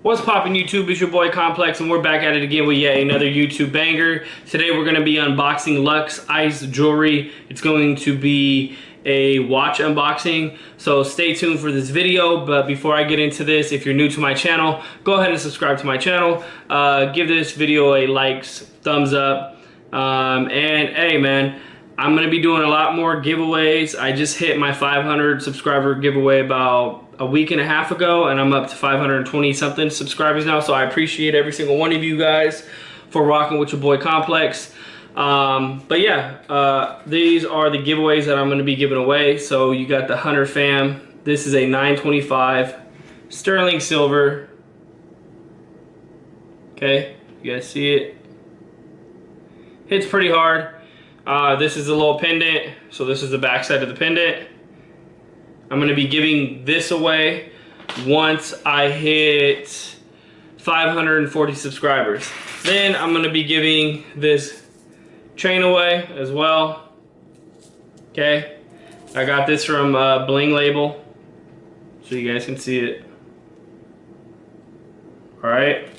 What's poppin' YouTube? It's your boy Complex and we're back at it again with yet another YouTube banger. Today we're going to be unboxing Lux ICE Jewelry. It's going to be a watch unboxing, so stay tuned for this video. But before I get into this, if you're new to my channel, go ahead and subscribe to my channel. Give this video a likes, thumbs up, and hey man, I'm going to be doing a lot more giveaways. I just hit my 500 subscriber giveaway about a week and a half ago, and I'm up to 520 something subscribers now, so I appreciate every single one of you guys for rocking with your boy Complex. But yeah, these are the giveaways that I'm going to be giving away. So you got the Hunter fam. This is a 925 sterling silver. Okay, you guys see it? Hits pretty hard. This is a little pendant, so this is the back side of the pendant. I'm going to be giving this away once I hit 540 subscribers. Then I'm going to be giving this chain away as well. Okay, I got this from Bling Label, so you guys can see it. Alright,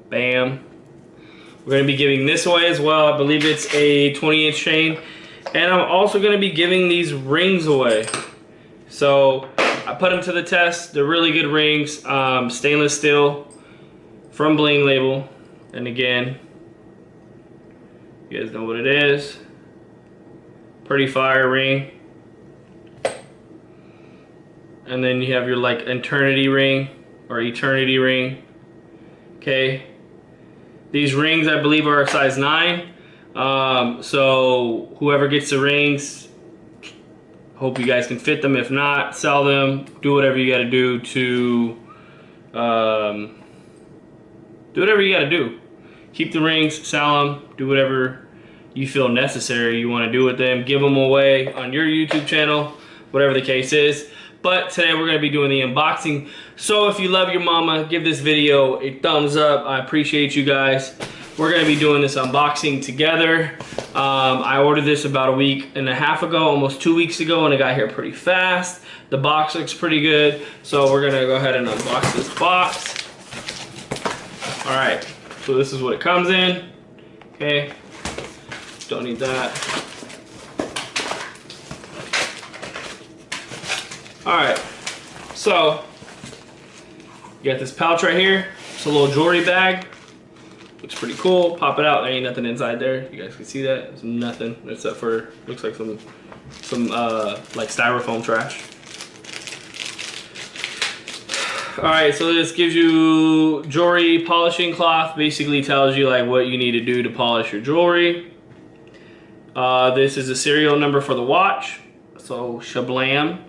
bam. We're going to be giving this away as well. I believe it's a 20-inch chain. And I'm also going to be giving these rings away. So I put them to the test. They're really good rings. Stainless steel from Bling Label. And again, you guys know what it is. Pretty fire ring. And then you have your like eternity ring or eternity ring. Okay. These rings I believe are a size 9. So whoever gets the rings, hope you guys can fit them. If not, sell them. Do whatever you got to do to do whatever you got to do. Keep the rings, sell them, do whatever you feel necessary you want to do with them. Give them away on your YouTube channel, whatever the case is. But today we're going to be doing the unboxing. So if you love your mama, give this video a thumbs up. I appreciate you guys. We're going to be doing this unboxing together. I ordered this about a week and a half ago, almost 2 weeks ago, and it got here pretty fast. The box looks pretty good. So we're going to go ahead and unbox this box. Alright, so this is what it comes in. Okay, don't need that. Alright, so you got this pouch right here. It's a little jewelry bag. Looks pretty cool. Pop it out. There ain't nothing inside there. You guys can see that. There's nothing except for, looks like some like styrofoam trash. Alright, so this gives you jewelry polishing cloth. Basically tells you like what you need to do to polish your jewelry. This is a serial number for the watch. So shablam.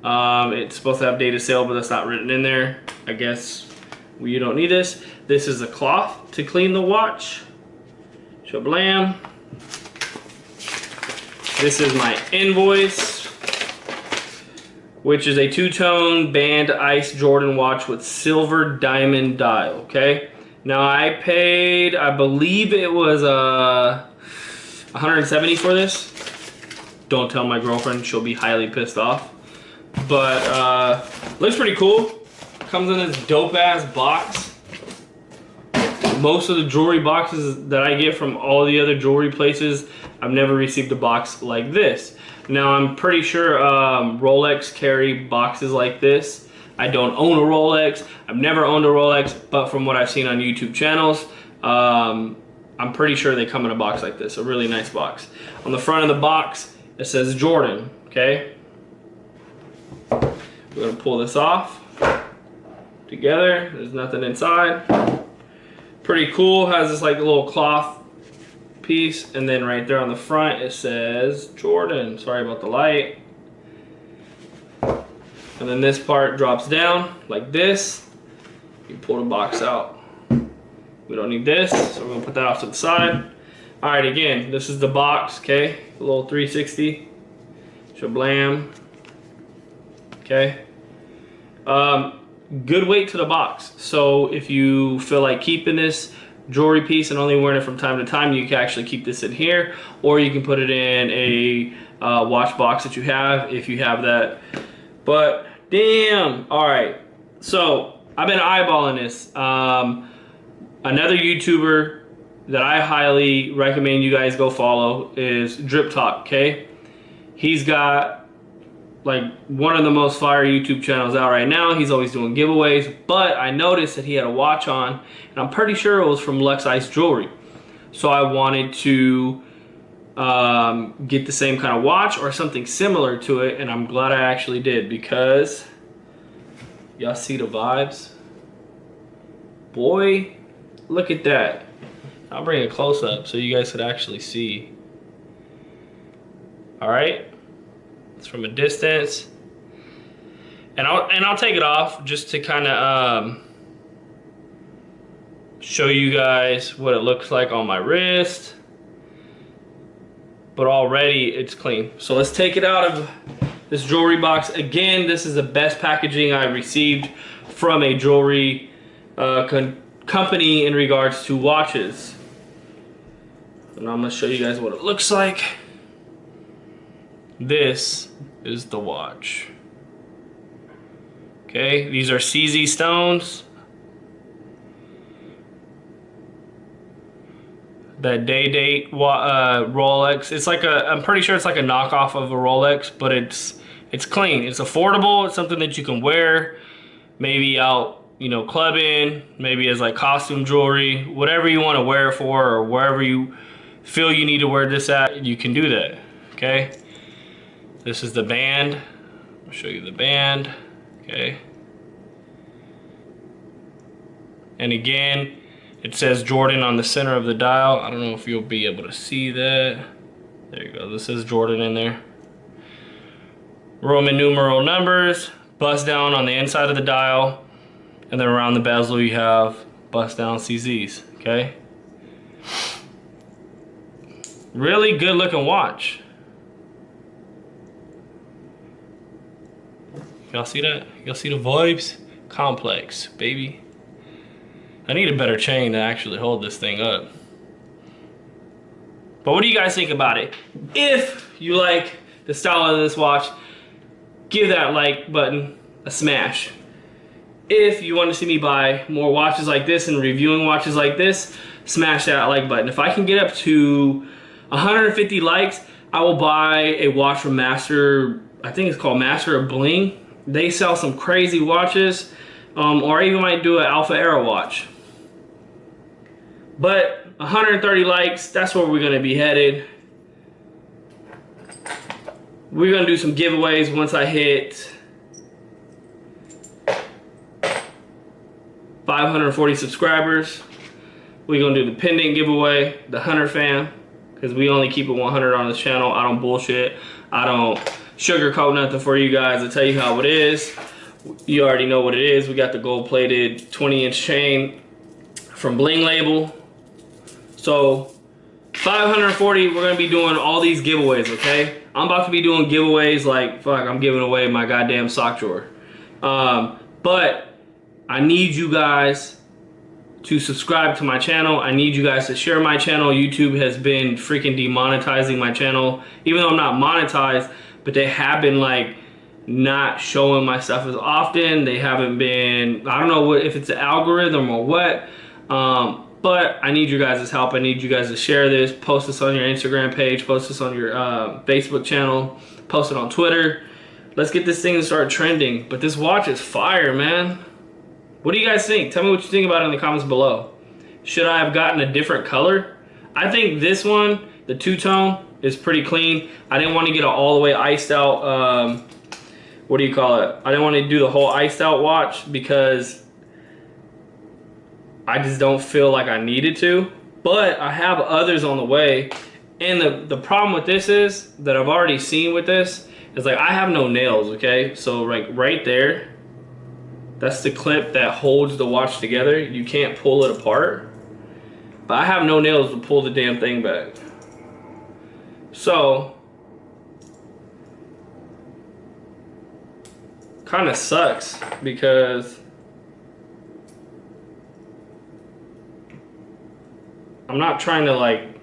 It's supposed to have date of sale, but that's not written in there. I guess you don't need this. This is a cloth to clean the watch. Shablam. This is my invoice, which is a two-tone band ice Jordan watch with silver diamond dial. Okay. Now I paid, I believe it was 170 for this. Don't tell my girlfriend; she'll be highly pissed off. But looks pretty cool. Comes in this dope ass box. Most of the jewelry boxes that I get from all the other jewelry places, I've never received a box like this. Now I'm pretty sure Rolex carry boxes like this. I don't own a Rolex. I've never owned a Rolex, but from what I've seen on YouTube channels, I'm pretty sure they come in a box like this. A really nice box. On the front of the box, it says Jordan. Okay. We're gonna pull this off together. There's nothing inside. Pretty cool. Has this like little cloth piece, and then right there on the front it says Jordan. Sorry about the light. And then this part drops down like this. You pull the box out. We don't need this, so we're gonna put that off to the side. All right, again, this is the box. Okay, a little 360. Shablam. Okay. Good weight to the box. So if you feel like keeping this jewelry piece and only wearing it from time to time, you can actually keep this in here, or you can put it in a watch box that you have if you have that. But damn, all right, So I've been eyeballing this. Another YouTuber that I highly recommend you guys go follow is Drip Talk. Okay, he's got like one of the most fire YouTube channels out right now. He's always doing giveaways, but I noticed that he had a watch on, and I'm pretty sure it was from Lux ICE Jewelry. So I wanted to get the same kind of watch or something similar to it, and I'm glad I actually did, because y'all see the vibes? Boy, look at that. I'll bring it close up so you guys could actually see. All right, it's from a distance, and I'll take it off just to kind of show you guys what it looks like on my wrist. But already it's clean. So let's take it out of this jewelry box. Again, this is the best packaging I received from a jewelry company in regards to watches. And I'm gonna show you guys what it looks like. This is the watch. Okay, these are CZ stones. That day-date Rolex. It's like I'm pretty sure it's like a knockoff of a Rolex, but it's clean. It's affordable. It's something that you can wear, maybe out, you know, clubbing, maybe as like costume jewelry, whatever you want to wear for, or wherever you feel you need to wear this at, you can do that. Okay. This is the band. I'll show you the band. Okay. And again, it says Jordan on the center of the dial. I don't know if you'll be able to see that. There you go. This says Jordan in there. Roman numeral numbers. Bust down on the inside of the dial. And then around the bezel you have bust down CZs. Okay. Really good looking watch. Y'all see that? Y'all see the vibes? Complex, baby. I need a better chain to actually hold this thing up. But what do you guys think about it? If you like the style of this watch, give that like button a smash. If you want to see me buy more watches like this and reviewing watches like this, smash that like button. If I can get up to 150 likes, I will buy a watch from Master, I think it's called Master of Bling. They sell some crazy watches, or I even might do an Alpha Era watch. But 130 likes, that's where we're gonna be headed. We're gonna do some giveaways once I hit 540 subscribers. We're gonna do the pendant giveaway, the Hunter fam, because we only keep it 100 on this channel. I don't bullshit. I don't sugarcoat nothing for you guys. I tell you how it is. You already know what it is. We got the gold-plated 20-inch chain from Bling Label. So 540, we're gonna be doing all these giveaways, okay? I'm about to be doing giveaways like, fuck, I'm giving away my goddamn sock drawer. But I need you guys to subscribe to my channel. I need you guys to share my channel. YouTube has been freaking demonetizing my channel. Even though I'm not monetized, but they have been like not showing my stuff as often. They haven't been, I don't know what, if it's an algorithm or what. But I need you guys' help. I need you guys to share this, post this on your Instagram page, post this on your Facebook channel, post it on Twitter. Let's get this thing to start trending. But this watch is fire, man. What do you guys think? Tell me what you think about it in the comments below. Should I have gotten a different color? I think this one, the two-tone, is pretty clean. I didn't want to get an all the way iced out, what do you call it? I didn't want to do the whole iced out watch because I just don't feel like I needed to. But I have others on the way. And the problem with this is, that I've already seen with this, is like I have no nails, okay? So like right there, that's the clip that holds the watch together. You can't pull it apart. But I have no nails to pull the damn thing back. So, kind of sucks because I'm not trying to like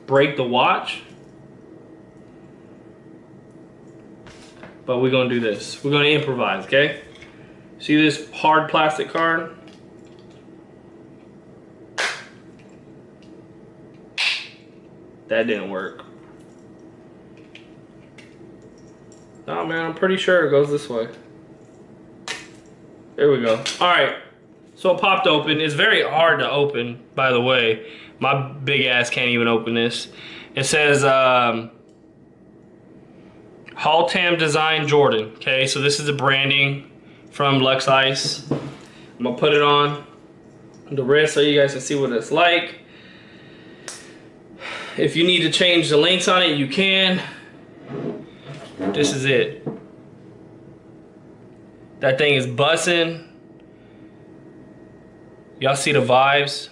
break the watch, but we're gonna do this. We're gonna improvise, okay? See this hard plastic card? That didn't work. Oh man, I'm pretty sure it goes this way. There we go. All right, so it popped open. It's very hard to open, by the way. My big ass can't even open this. It says Haltam Design Jordan. Okay, so this is the branding from Lux Ice. I'm gonna put it on the wrist so you guys can see what it's like. If you need to change the links on it, you can. This is it. That thing is bussin'. Y'all see the vibes?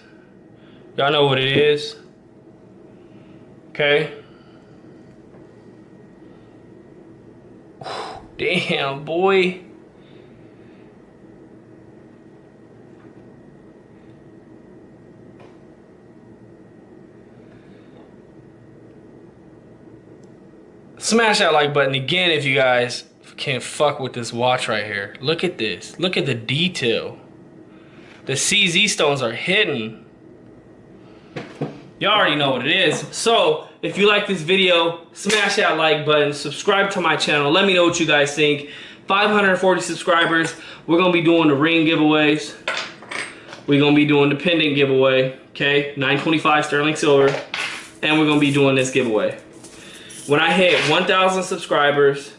Y'all know what it is. Okay. Damn, boy. Smash that like button again if you guys can't fuck with this watch right here. Look at this. Look at the detail. The CZ stones are hidden. Y'all already know what it is. So, if you like this video, smash that like button. Subscribe to my channel. Let me know what you guys think. 540 subscribers. We're going to be doing the ring giveaways. We're going to be doing the pendant giveaway. Okay? 925 sterling silver. And we're going to be doing this giveaway. When I hit 1,000 subscribers,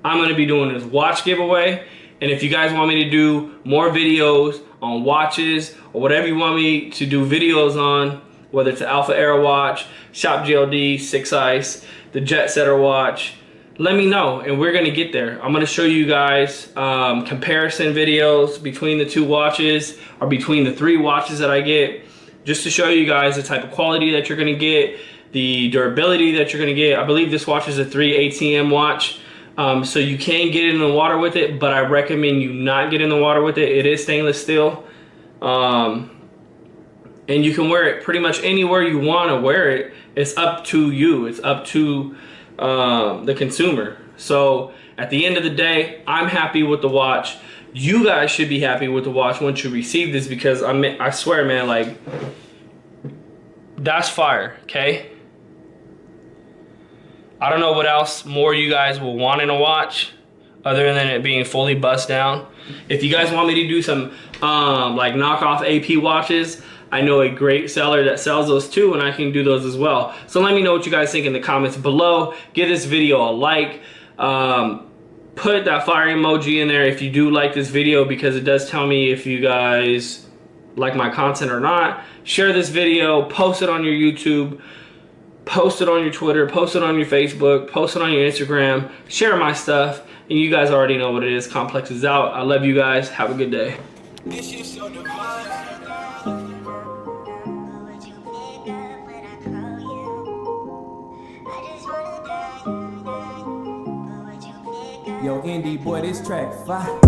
I'm going to be doing this watch giveaway. And if you guys want me to do more videos on watches or whatever you want me to do videos on, whether it's an Alpha Aero watch, Shop GLD, 6 Ice, the Jet Setter watch, let me know and we're going to get there. I'm going to show you guys comparison videos between the two watches or between the 3 watches that I get, just to show you guys the type of quality that you're going to get, the durability that you're going to get. I believe this watch is a 3 ATM watch. So you can get in the water with it, but I recommend you not get in the water with it. It is stainless steel. And you can wear it pretty much anywhere you want to wear it. It's up to you. It's up to the consumer. So at the end of the day, I'm happy with the watch. You guys should be happy with the watch once you receive this, because I swear, man, like, that's fire, okay? I don't know what else more you guys will want in a watch other than it being fully bust down. If you guys want me to do some like knockoff AP watches, I know a great seller that sells those too, and I can do those as well. So let me know what you guys think in the comments below. Give this video a like. Put that fire emoji in there if you do like this video, because it does tell me if you guys like my content or not. Share this video, post it on your YouTube, post it on your Twitter, post it on your Facebook, post it on your Instagram, share my stuff, and you guys already know what it is. Complex is out. I love you guys. Have a good day. Yo, indie boy, this track fire.